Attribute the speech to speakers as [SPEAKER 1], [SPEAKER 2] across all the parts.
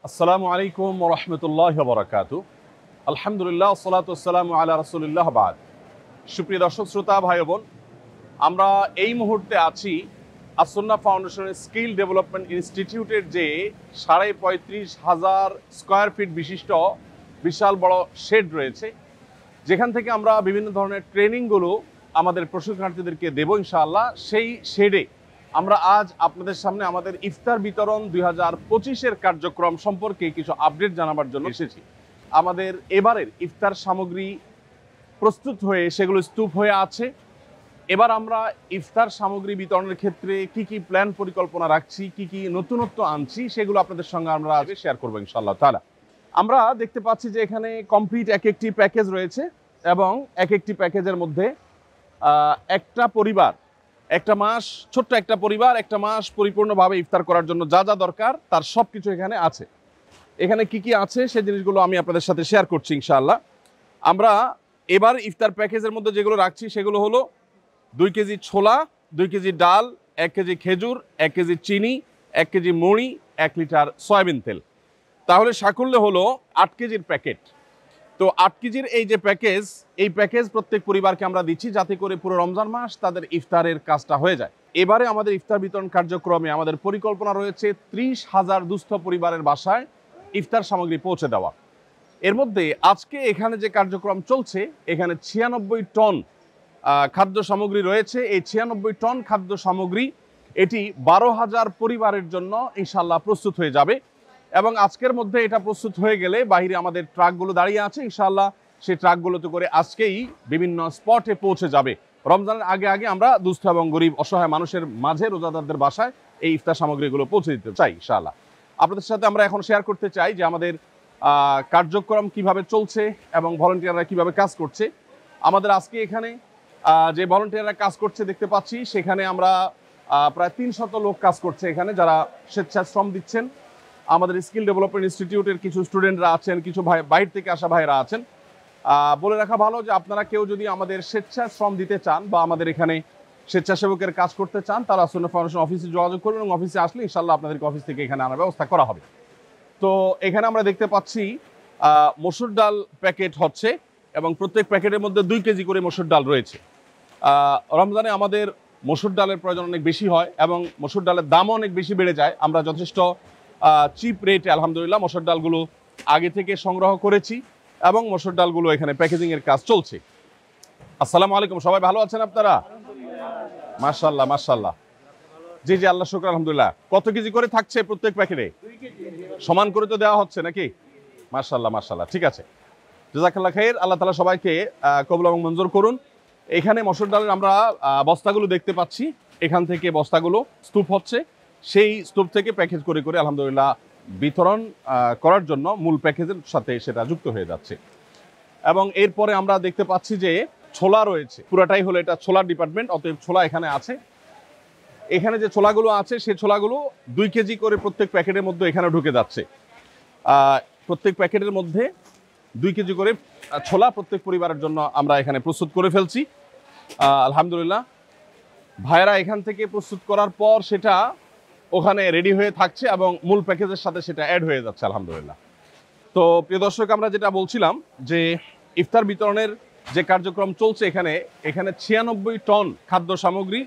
[SPEAKER 1] আসসালামু আলাইকুম ওয়া রাহমাতুল্লাহি ওয়া বারাকাতুহু। আলহামদুলিল্লাহ ওয়াসসালাতু ওয়াসসালামু আলা রাসূলিল্লাহ বাদ। সুপ্রিয় দর্শক শ্রোতা ভাই ও বোন, আমরা এই মুহূর্তে আছি আসুন্নাহ ফাউন্ডেশনের স্কিল ডেভেলপমেন্ট ইনস্টিটিউটের যে 35,500 স্কয়ার ফিট বিশিষ্ট বিশাল বড় শেড রয়েছে, যেখান থেকে আমরা বিভিন্ন ধরনের ট্রেনিংগুলো আমাদের প্রশিক্ষণার্থীদেরকে দেব ইনশাআল্লাহ। সেই শেডে আমরা আজ আপনাদের সামনে আমাদের ইফতার বিতরণ 2025-এর কার্যক্রম সম্পর্কে কিছু আপডেট জানাবার জন্য এসেছি। আমাদের এবারের ইফতার সামগ্রী প্রস্তুত হয়ে সেগুলো স্তূপ হয়ে আছে। এবার আমরা ইফতার সামগ্রী বিতরণের ক্ষেত্রে কি কি প্ল্যান পরিকল্পনা রাখছি, কি কি নতুনত্ব আনছি, সেগুলো আপনাদের সঙ্গে আমরা আজ শেয়ার করবো ইনশাআল্লাহ তাআলা। আমরা দেখতে পাচ্ছি যে এখানে কমপ্লিট এক একটি প্যাকেজ রয়েছে এবং এক একটি প্যাকেজের মধ্যে একটা পরিবার একটা মাস, ছোট্ট একটা পরিবার একটা মাস পরিপূর্ণভাবে ইফতার করার জন্য যা যা দরকার তার সব কিছু এখানে আছে। এখানে কি কি আছে সেই জিনিসগুলো আমি আপনাদের সাথে শেয়ার করছি ইনশাআল্লাহ। আমরা এবার ইফতার প্যাকেজের মধ্যে যেগুলো রাখছি সেগুলো হলো 2 কেজি ছোলা, 2 কেজি ডাল, 1 কেজি খেজুর, 1 কেজি চিনি, 1 কেজি মুড়ি, 1 লিটার সয়াবিন তেল। তাহলে সাকুল্যে হলো 8 কেজির প্যাকেট। তো 8 কেজির এই যে প্যাকেজ, এই প্যাকেজ প্রত্যেক পরিবারকে আমরা দিচ্ছি যাতে করে পুরো রমজান মাস তাদের ইফতারের কাজটা হয়ে যায়। এবারে আমাদের ইফতার বিতরণ কার্যক্রমে আমাদের পরিকল্পনা রয়েছে 30,000 দুস্থ পরিবারের বাসায় ইফতার সামগ্রী পৌঁছে দেওয়া। এর মধ্যে আজকে এখানে যে কার্যক্রম চলছে, এখানে 96 টন খাদ্য সামগ্রী রয়েছে। এই 96 টন খাদ্য সামগ্রী এটি 12,000 পরিবারের জন্য ইনশাআল্লাহ প্রস্তুত হয়ে যাবে এবং আজকের মধ্যে এটা প্রস্তুত হয়ে গেলে বাইরে আমাদের ট্রাকগুলো দাঁড়িয়ে আছে, ইনশাআল্লাহ সেই ট্রাকগুলোতে করে আজকেই বিভিন্ন স্পটে পৌঁছে যাবে। রমজানের আগে আগে আমরা দুস্থ এবং গরিব অসহায় মানুষের মাঝে, রোজাদারদের বাসায় এই ইফতার সামগ্রীগুলো পৌঁছে দিতে চাই ইনশাআল্লাহ। আপনাদের সাথে আমরা এখন শেয়ার করতে চাই যে আমাদের কার্যক্রম কিভাবে চলছে এবং ভলান্টিয়াররা কিভাবে কাজ করছে। আমাদের আজকে এখানে যে ভলান্টিয়াররা কাজ করছে দেখতে পাচ্ছি, সেখানে আমরা প্রায় 300 লোক কাজ করছে এখানে, যারা স্বেচ্ছাশ্রম দিচ্ছেন। আমাদের স্কিল ডেভেলপমেন্ট ইনস্টিটিউটের কিছু স্টুডেন্টরা আছেন, কিছু ভাই বাইরে থেকে আসা ভাইরা আছেন। বলে রাখা ভালো যে আপনারা কেউ যদি আমাদের স্বেচ্ছাশ্রম দিতে চান বা আমাদের এখানে স্বেচ্ছাসেবকের কাজ করতে চান, তারা আসুন্নাহ ফাউন্ডেশন অফিসে যোগাযোগ করবেন এবং অফিসে আসলে ইনশাআল্লাহ আপনাদেরকে অফিস থেকে এখানে আনার ব্যবস্থা করা হবে। তো এখানে আমরা দেখতে পাচ্ছি মসুর ডাল প্যাকেট হচ্ছে এবং প্রত্যেক প্যাকেটের মধ্যে 2 কেজি করে মসুর ডাল রয়েছে। রমজানে আমাদের মসুর ডালের প্রয়োজন অনেক বেশি হয় এবং মসুর ডালের দামও অনেক বেশি বেড়ে যায়। আমরা যথেষ্ট চিপ রেটে আলহামদুলিল্লাহ মসুর ডালগুলো আগে থেকে সংগ্রহ করেছি এবং মসুর ডালগুলো এখানে প্যাকেজিংয়ের কাজ চলছে। আসসালামু আলাইকুম, সবাই ভালো আছেন আপনারা? মাশাআল্লাহ মাশাআল্লাহ। জি জি, আল্লাহ শুকর আলহামদুলিল্লাহ। কত কেজি করে থাকছে প্রত্যেক প্যাকেটে? 2 কেজি। সমান করে তো দেওয়া হচ্ছে নাকি? মাশাআল্লাহ মাশাআল্লাহ, ঠিক আছে। জাযাকাল্লাহ খাইর। আল্লাহ তাআলা সবাইকে কবুল এবং মঞ্জুর করুন। এখানে মসুর ডালের আমরা বস্তাগুলো দেখতে পাচ্ছি, এখান থেকে বস্তাগুলো স্তূপ হচ্ছে, সেই স্তূপ থেকে প্যাকেজ করে করে আলহামদুলিল্লাহ বিতরণ করার জন্য মূল প্যাকেজের সাথে সেটা যুক্ত হয়ে যাচ্ছে। এবং এরপরে আমরা দেখতে পাচ্ছি যে ছোলা রয়েছে, পুরাটাই হলো এটা ছোলার ডিপার্টমেন্ট, অতএব ছোলা এখানে আছে। এখানে যে ছোলাগুলো আছে সেই ছোলাগুলো 2 কেজি করে প্রত্যেক প্যাকেটের মধ্যে এখানে ঢুকে যাচ্ছে। প্রত্যেক প্যাকেটের মধ্যে 2 কেজি করে ছোলা প্রত্যেক পরিবারের জন্য আমরা এখানে প্রস্তুত করে ফেলছি আলহামদুলিল্লাহ। ভাইয়েরা এখান থেকে প্রস্তুত করার পর সেটা ওখানে রেডি হয়ে থাকছে এবং মূল প্যাকেজের সাথে সেটা অ্যাড হয়ে যাচ্ছে আলহামদুলিল্লাহ। তো প্রিয় দর্শক, আমরা যেটা বলছিলাম যে ইফতার বিতরণের যে কার্যক্রম চলছে, এখানে 96 টন খাদ্য সামগ্রী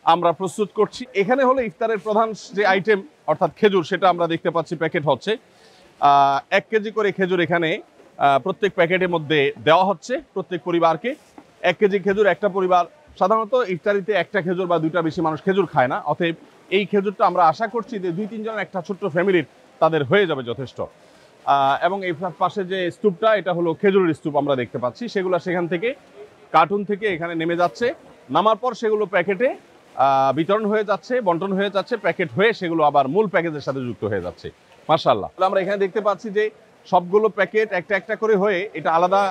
[SPEAKER 1] আমরা প্রস্তুত করছি। এখানে হলো ইফতারের প্রধান যে আইটেম অর্থাৎ খেজুর, সেটা আমরা দেখতে পাচ্ছি প্যাকেট হচ্ছে। 1 কেজি করে খেজুর এখানে প্রত্যেক প্যাকেটের মধ্যে দেওয়া হচ্ছে প্রত্যেক পরিবারকে। 1 কেজি খেজুর, একটা পরিবার সাধারণত ইফতারিতে একটা খেজুর বা 2টা বেশি মানুষ খেজুর খায় না, অতএব এই খেজুরটা আমরা আশা করছি যে 2-3 জনের একটা ছোট্ট ফ্যামিলির তাদের হয়ে যাবে যথেষ্ট। এবং এই পাশে যে স্তূপটা, এটা হলো খেজুরের স্তূপ আমরা দেখতে পাচ্ছি, সেগুলো সেখান থেকে কার্টুন থেকে এখানে নেমে যাচ্ছে। নামার পর সেগুলো প্যাকেটে বিতরণ হয়ে যাচ্ছে, বন্টন হয়ে যাচ্ছে, প্যাকেট হয়ে সেগুলো আবার মূল প্যাকেজের সাথে যুক্ত হয়ে যাচ্ছে মাশাআল্লাহ। আমরা এখানে দেখতে পাচ্ছি যে সবগুলো প্যাকেট একটা একটা করে হয়ে, এটা আলাদা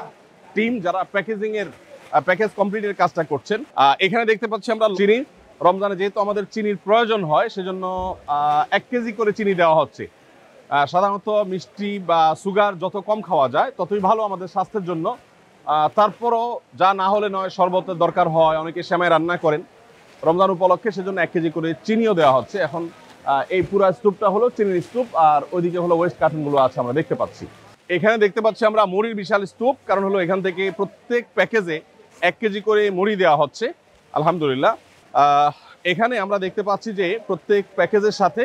[SPEAKER 1] টিম যারা প্যাকেজ কমপ্লিটের কাজটা করছেন। এখানে দেখতে পাচ্ছি আমরা চিনি, রমজানে যেহেতু আমাদের চিনির প্রয়োজন হয় সেজন্য 1 কেজি করে চিনি দেওয়া হচ্ছে। সাধারণত মিষ্টি বা সুগার যত কম খাওয়া যায় ততই ভালো আমাদের স্বাস্থ্যের জন্য। তারপরও যা না হলে নয়, শরবতের দরকার হয়, অনেকে সেমাই রান্না করেন রমজান উপলক্ষে, সেজন্য 1 কেজি করে চিনিও দেওয়া হচ্ছে। এখন এই পুরো স্তূপটা হলো চিনির স্তূপ, আর ওইদিকে হলো ওয়েস্ট কার্টুনগুলো আছে আমরা দেখতে পাচ্ছি। এখানে দেখতে পাচ্ছি আমরা মুড়ির বিশাল স্তূপ, কারণ হলো এখান থেকে প্রত্যেক প্যাকেজে 1 কেজি করে মুড়ি দেওয়া হচ্ছে আলহামদুলিল্লাহ। এখানে আমরা দেখতে পাচ্ছি যে প্রত্যেক প্যাকেজের সাথে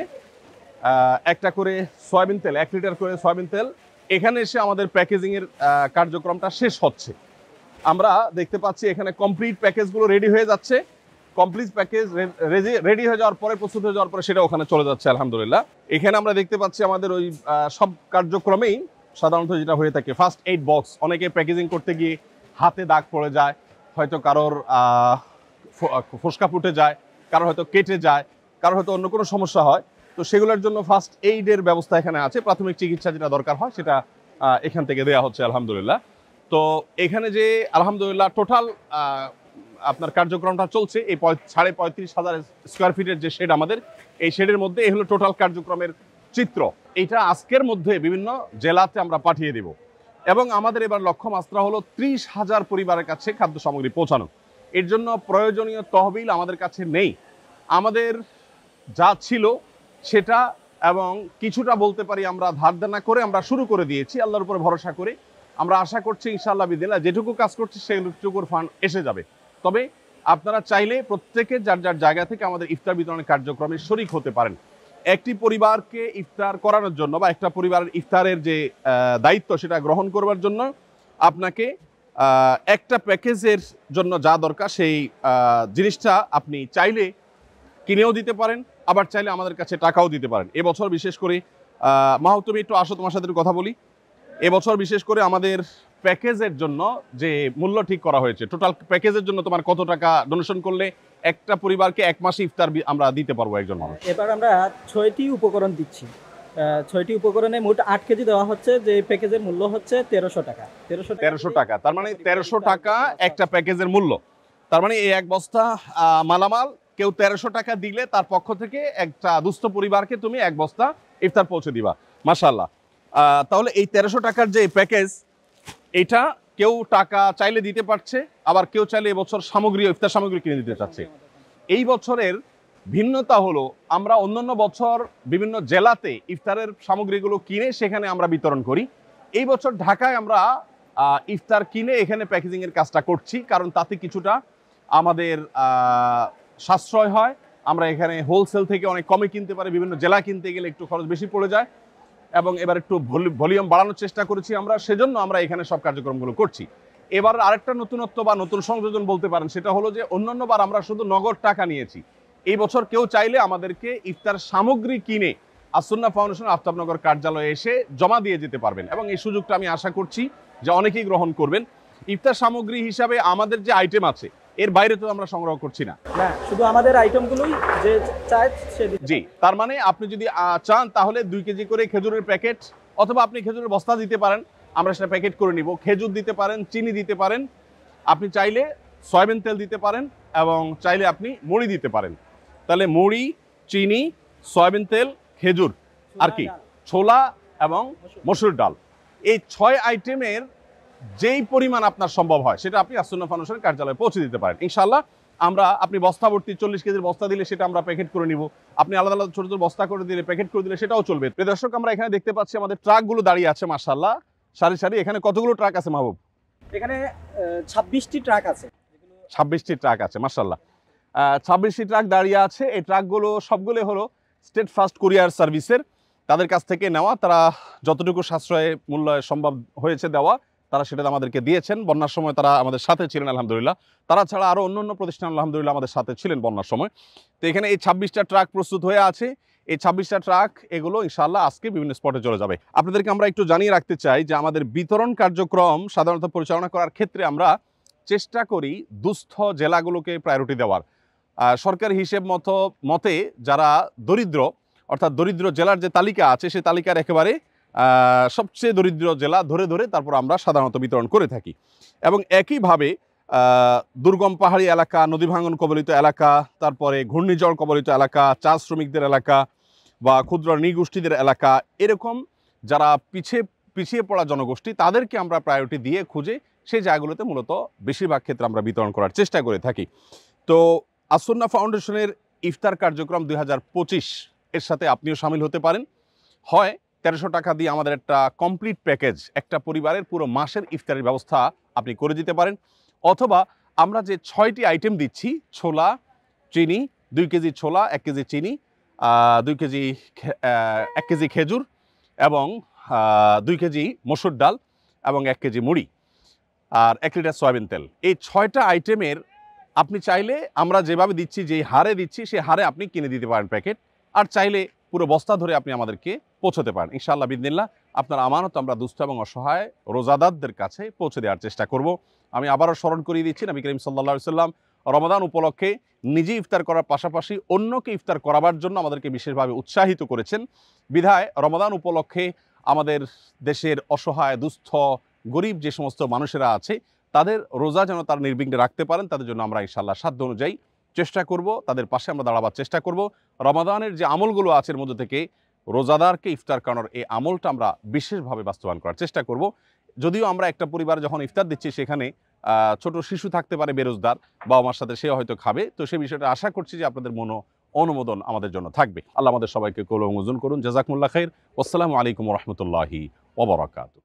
[SPEAKER 1] একটা করে সয়াবিন তেল, 1 লিটার করে সয়াবিন তেল এখানে এসে আমাদের প্যাকেজিংয়ের কার্যক্রমটা শেষ হচ্ছে। আমরা দেখতে পাচ্ছি এখানে কমপ্লিট প্যাকেজগুলো রেডি হয়ে যাচ্ছে। কমপ্লিট প্যাকেজ রেডি হয়ে যাওয়ার পরে, প্রস্তুত হয়ে যাওয়ার পরে সেটা ওখানে চলে যাচ্ছে আলহামদুলিল্লাহ। এখানে আমরা দেখতে পাচ্ছি আমাদের ওই সব কার্যক্রমেই সাধারণত যেটা হয়ে থাকে ফার্স্ট এইড বক্স। অনেকে প্যাকেজিং করতে গিয়ে হাতে দাগ পড়ে যায়, হয়তো কারোর ফোসকা ফুটে যায়, কারোর হয়তো কেটে যায়, কারোর হয়তো অন্য কোনো সমস্যা হয়। তো সেগুলোর জন্য ফার্স্ট এইডের ব্যবস্থা এখানে আছে। প্রাথমিক চিকিৎসা যেটা দরকার হয় সেটা এখান থেকে দেওয়া হচ্ছে আলহামদুলিল্লাহ। তো এখানে যে আলহামদুলিল্লাহ টোটাল আপনার কার্যক্রমটা চলছে, এই 35,500 স্কোয়ার ফিটের যে শেড আমাদের, এই শেডের মধ্যে এই হলো টোটাল কার্যক্রমের চিত্র। এইটা আজকের মধ্যে বিভিন্ন জেলাতে আমরা পাঠিয়ে দেব, এবং আমাদের এবার লক্ষ্যমাত্রা হলো 30,000 পরিবারের কাছে খাদ্য সামগ্রী পৌঁছানো। এর জন্য প্রয়োজনীয় তহবিল আমাদের কাছে নেই। আমাদের যা ছিল সেটা, এবং কিছুটা বলতে পারি আমরা ধার দেনা করে আমরা শুরু করে দিয়েছি আল্লাহর উপরে ভরসা করে। আমরা আশা করছি ইনশাআল্লাহ বিদিল্লাহ যেটুকু কাজ করছি সেটুকুর ফান্ড এসে যাবে। তবে আপনারা চাইলে প্রত্যেকে যার যার জায়গা থেকে আমাদের ইফতার বিতরণের কার্যক্রমে শরিক হতে পারেন। একটি পরিবারকে ইফতার করানোর জন্য বা একটা পরিবারের ইফতারের যে দায়িত্ব সেটা গ্রহণ করবার জন্য আপনাকে একটা প্যাকেজের জন্য যা দরকার সেই জিনিসটা আপনি চাইলে কিনেও দিতে পারেন, আবার চাইলে আমাদের কাছে টাকাও দিতে পারেন। এবছর বিশেষ করে মাহবুব, তুমি একটু আসো, তোমার সাথে কথা বলি। এবছর বিশেষ করে আমাদের প্যাকেজের জন্য যে মূল্য ঠিক করা হয়েছে, টোটাল প্যাকেজের জন্য তোমার কত টাকা ডোনেশন করলে একটা পরিবারকে 1 মাসে ইফতার আমরা দিতে পারবো একজন মানুষ?
[SPEAKER 2] এবার আমরা 6টি উপকরণ দিচ্ছি। 6টি উপকরণে মোট 8 কেজি দেওয়া হচ্ছে, যে প্যাকেজের মূল্য হচ্ছে 1300 টাকা।
[SPEAKER 1] 1300 টাকা, তার মানে 1300 টাকা একটা প্যাকেজের মূল্য। তার মানে এই 1 বস্তা মালামাল কেউ 1300 টাকা দিলে তার পক্ষ থেকে একটা দুস্থ পরিবারকে তুমি 1 বস্তা ইফতার পৌঁছে দিবা। মাশাআল্লাহ। তাহলে এই 1300 টাকার যে প্যাকেজ, এটা কেউ টাকা চাইলে দিতে পারছে, আবার কেউ চাইলে এবছর সামগ্রী, ইফতার সামগ্রী কিনে দিতে চাচ্ছে। এই বছরের ভিন্নতা হলো আমরা অন্যান্য বছর বিভিন্ন জেলাতে ইফতারের সামগ্রীগুলো কিনে সেখানে আমরা বিতরণ করি। এই বছর ঢাকায় আমরা ইফতার কিনে এখানে প্যাকেজিংয়ের কাজটা করছি, কারণ তাতে কিছুটা আমাদের সাশ্রয় হয়। আমরা এখানে হোলসেল থেকে অনেক কমে কিনতে পারি, বিভিন্ন জেলা কিনতে গেলে একটু খরচ বেশি পড়ে যায়, এবং এবার একটু ভলিউম বাড়ানোর চেষ্টা করেছি আমরা, সেজন্য আমরা এখানে সব কার্যক্রমগুলো করছি। এবার আরেকটা নতুনত্ব বা নতুন সংযোজন বলতে পারেন, সেটা হলো যে অন্যান্যবার আমরা শুধু নগদ টাকা নিয়েছি। এই বছর কেউ চাইলে আমাদেরকে ইফতার সামগ্রী কিনে আসুন্নাহ ফাউন্ডেশন আফতাবনগর কার্যালয়ে এসে জমা দিয়ে যেতে পারবেন, এবং এই সুযোগটা আমি আশা করছি যে অনেকেই গ্রহণ করবেন। ইফতার সামগ্রী হিসাবে আমাদের যে আইটেম আছে এর বাইরে তো আমরা সংগ্রহ করছি না,
[SPEAKER 2] শুধু আমাদের আইটেমগুলোই যে চায় সে দিতে।
[SPEAKER 1] জি, তার মানে আপনি যদি চান তাহলে 2 কেজি করে খেজুরের প্যাকেট, অথবা আপনি খেজুরের বস্তা দিতে পারেন, আমরা সেটা প্যাকেট করে নিব। খেজুর দিতে পারেন, চিনি দিতে পারেন, আপনি চাইলে সয়াবিন তেল দিতে পারেন, এবং চাইলে আপনি মুড়ি দিতে পারেন। তাহলে মুড়ি, চিনি, সয়াবিন তেল, খেজুর, আর কি ছোলা এবং মসুর ডাল, এই 6 আইটেমের যেই পরিমাণ আপনার সম্ভব হয় সেটা আপনি আসুন্নাহ ফাউন্ডেশনের কার্যালয়ে পৌঁছে দিতে পারেন ইনশাআল্লাহ। আমরা আপনি বস্তা ভর্তি 40 কেজির বস্তা দিলে সেটা আমরা প্যাকেট করে নিব, আপনি আলাদা আলাদা ছোট ছোট বস্তা করে দিলে, প্যাকেট করে দিলে সেটাও চলবে। প্রিয় দর্শক, আমরা এখানে দেখতে পাচ্ছি আমাদের ট্রাকগুলো দাঁড়িয়ে আছে মাশাআল্লাহ সারি সারি। এখানে কতগুলো ট্রাক আছে মাহবুব?
[SPEAKER 2] এখানে 26টি ট্রাক আছে।
[SPEAKER 1] 26টি ট্রাক আছে মাশাআল্লাহ। 26টি ট্রাক দাঁড়িয়ে আছে। এই ট্রাকগুলো সবগুলো হলো স্টেট ফাস্ট কুরিয়ার সার্ভিসের, তাদের কাছ থেকে নেওয়া। তারা যতটুকু সাশ্রয় মূল্য সম্ভব হয়েছে দেওয়া, তারা সেটা আমাদেরকে দিয়েছেন। বন্যার সময় তারা আমাদের সাথে ছিলেন আলহামদুলিল্লাহ। তারা ছাড়া আরও অন্য প্রতিষ্ঠান আলহামদুলিল্লাহ আমাদের সাথে ছিলেন বন্যার সময়। তো এখানে এই 26টা ট্রাক প্রস্তুত হয়ে আছে। এই 26টা ট্রাক এগুলো ইনশাআল্লাহ আজকে বিভিন্ন স্পটে চলে যাবে। আপনাদেরকে আমরা একটু জানিয়ে রাখতে চাই যে আমাদের বিতরণ কার্যক্রম সাধারণত পরিচালনা করার ক্ষেত্রে আমরা চেষ্টা করি দুস্থ জেলাগুলোকে প্রায়োরিটি দেওয়ার। সরকারি হিসেব মতে যারা দরিদ্র, অর্থাৎ দরিদ্র জেলার যে তালিকা আছে সেই তালিকার একেবারে সবচেয়ে দরিদ্র জেলা ধরে ধরে তারপর আমরা সাধারণত বিতরণ করে থাকি। এবং একইভাবে দুর্গম পাহাড়ি এলাকা, নদী ভাঙন কবলিত এলাকা, তারপরে ঘূর্ণিঝড় কবলিত এলাকা, চা শ্রমিকদের এলাকা বা ক্ষুদ্র নৃগোষ্ঠীদের এলাকা, এরকম যারা পিছিয়ে পড়া জনগোষ্ঠী, তাদেরকে আমরা প্রায়োরিটি দিয়ে খুঁজে সেই জায়গাগুলোতে মূলত বেশিরভাগ ক্ষেত্রে আমরা বিতরণ করার চেষ্টা করে থাকি। তো আসুন্নাহ ফাউন্ডেশনের ইফতার কার্যক্রম 2025 এর সাথে আপনিও শামিল হতে পারেন। হয় 1300 টাকা দিয়ে আমাদের একটা কমপ্লিট প্যাকেজ, একটা পরিবারের পুরো মাসের ইফতারের ব্যবস্থা আপনি করে দিতে পারেন, অথবা আমরা যে 6টি আইটেম দিচ্ছি, ছোলা, চিনি, 2 কেজি ছোলা, 1 কেজি চিনি, 2 কেজি 1 কেজি খেজুর এবং 2 কেজি মসুর ডাল এবং 1 কেজি মুড়ি আর 1 লিটার সয়াবিন তেল। এই 6টা আইটেমের আপনি চাইলে আমরা যেভাবে দিচ্ছি, যেই হারে দিচ্ছি সেই হারে আপনি কিনে দিতে পারেন প্যাকেট, আর চাইলে পুরো বস্তা ধরে আপনি আমাদেরকে পৌঁছতে পারেন। ইনশাআল্লাহ বিদিনিল্লাহ আপনার আমানত আমরা দুস্থ এবং অসহায় রোজাদারদের কাছে পৌঁছে দেওয়ার চেষ্টা করব। আমি আবারও স্মরণ করিয়ে দিচ্ছি, নবী করিম সাল্লাল্লাহু আলাইহি সাল্লাম রমাদান উপলক্ষে নিজে ইফতার করার পাশাপাশি অন্যকে ইফতার করাবার জন্য আমাদেরকে বিশেষভাবে উৎসাহিত করেছেন। বিধায় রমাদান উপলক্ষে আমাদের দেশের অসহায়, দুস্থ, গরিব যে সমস্ত মানুষেরা আছে তাদের রোজা যেন তারা নির্বিঘ্নে রাখতে পারেন, তাদের জন্য আমরা ইনশাআল্লাহ সাধ্য অনুযায়ী চেষ্টা করব, তাদের পাশে আমরা দাঁড়াবার চেষ্টা করব। রমাদানের যে আমলগুলো আছে এর মধ্যে থেকে রোজাদারকে ইফতার করানোর এই আমলটা আমরা বিশেষভাবে বাস্তবায়ন করার চেষ্টা করব। যদিও আমরা একটা পরিবারে যখন ইফতার দিচ্ছি সেখানে ছোট শিশু থাকতে পারে বেরোজদার, বাবা মার সাথে সে হয়তো খাবে, তো সেই বিষয়টা আশা করছি যে আপনাদের অনুমোদন আমাদের জন্য থাকবে। আল্লাহ আমাদের সবাইকে কবুল ও মঞ্জুর করুন। জাযাকুমুল্লাহ খাইর। আসসালামু আলাইকুম ওয়া রাহমাতুল্লাহি ওয়া বারাকাতুহু।